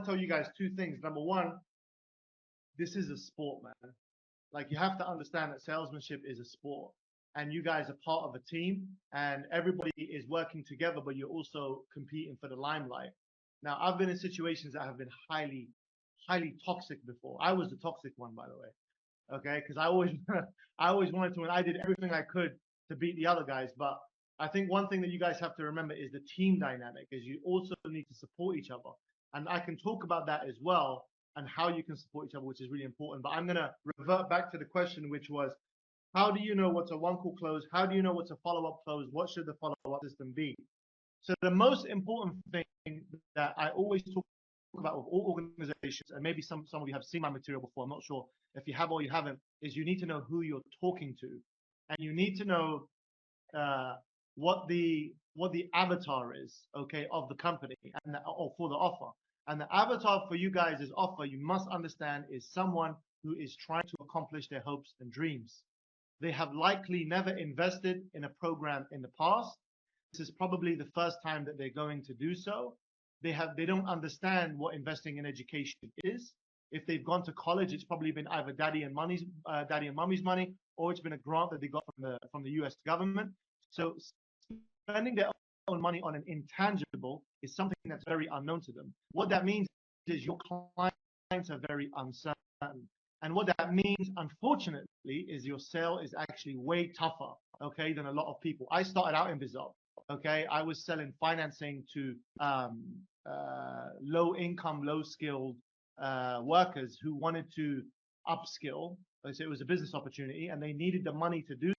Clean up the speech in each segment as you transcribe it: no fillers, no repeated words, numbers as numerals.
to tell you guys two things. Number one, this is a sport, man. Like, you have to understand that salesmanship is a sport, and you guys are part of a team, and everybody is working together, but you're also competing for the limelight. Now, I've been in situations that have been highly, highly toxic before. I was the toxic one, by the way. Okay, because I always wanted to, and I did everything I could to beat the other guys. But I think one thing that you guys have to remember is the team dynamic, is you also need to support each other. And I can talk about that as well, and how you can support each other, which is really important. But I'm going to revert back to the question, which was, how do you know what's a one-call close? How do you know what's a follow-up close? What should the follow-up system be? So the most important thing that I always talk about with all organizations, and maybe some of you have seen my material before, I'm not sure if you have or you haven't, is you need to know who you're talking to. And you need to know what the avatar is, okay, of the company and or for the offer. And the avatar for you guys' offer, you must understand, is someone who is trying to accomplish their hopes and dreams. They have likely never invested in a program in the past. This is probably the first time that they're going to do so. They don't understand what investing in education is. If they've gone to college, it's probably been either daddy and mummy's money, or it's been a grant that they got from the US government. So spending their own money on an intangible is something that's very unknown to them. What that means is your clients are very uncertain. And what that means, unfortunately, is your sale is actually way tougher, okay, than a lot of people. I started out in BIZOP, okay? I was selling financing to low-income, low-skilled workers who wanted to upskill. So it was a business opportunity, and they needed the money to do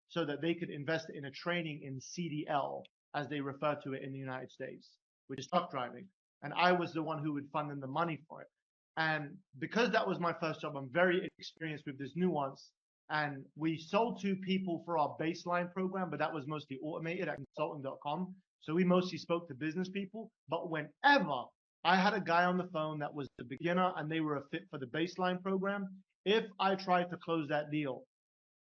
so that they could invest in a training in CDL, as they refer to it in the United States, which is truck driving. And I was the one who would fund them the money for it. And because that was my first job, I'm very experienced with this nuance. And we sold to people for our baseline program, but that was mostly automated at consulting.com. So we mostly spoke to business people. But whenever I had a guy on the phone that was the beginner and they were a fit for the baseline program, if I tried to close that deal,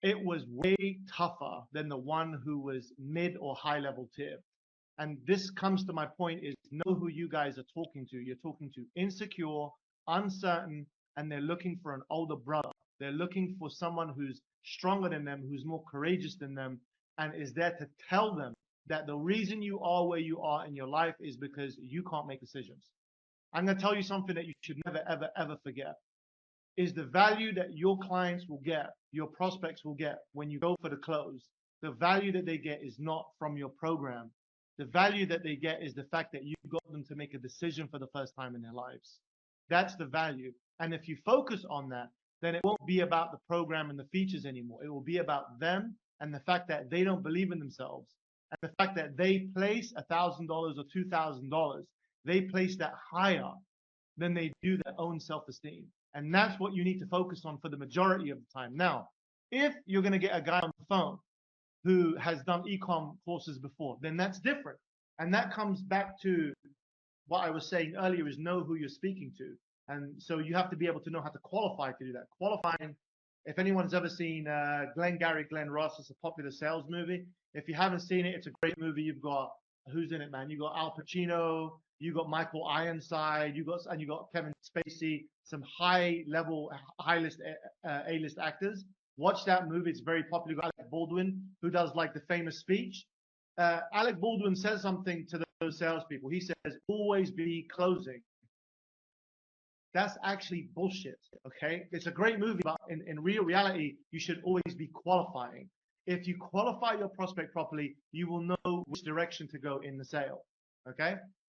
it was way tougher than the one who was mid or high level tier. And this comes to my point, is know who you guys are talking to. You're talking to insecure, uncertain, and they're looking for an older brother. They're looking for someone who's stronger than them, who's more courageous than them, and is there to tell them that the reason you are where you are in your life is because you can't make decisions. I'm going to tell you something that you should never, ever, ever forget, is the value that your clients will get, your prospects will get when you go for the close. The value that they get is not from your program. The value that they get is the fact that you got them to make a decision for the first time in their lives. That's the value. And if you focus on that, then it won't be about the program and the features anymore. It will be about them and the fact that they don't believe in themselves. And the fact that they place $1,000 or $2,000, they place that higher than they do their own self-esteem. And that's what you need to focus on for the majority of the time. Now, if you're going to get a guy on the phone who has done e-com courses before, then that's different. And that comes back to what I was saying earlier, is know who you're speaking to. And so you have to be able to know how to qualify to do that. Qualifying, if anyone's ever seen Glengarry Glen Ross, it's a popular sales movie. If you haven't seen it, it's a great movie. You've got, who's in it, man? You got Al Pacino, you got Michael Ironside, you got Kevin Spacey, some high-level, high-list A-list actors. Watch that movie. It's very popular. Alec Baldwin, who does like the famous speech. Alec Baldwin says something to those salespeople. He says, always be closing. That's actually bullshit, okay? It's a great movie, but in real reality, you should always be qualifying. If you qualify your prospect properly, you will know which direction to go in the sale, okay?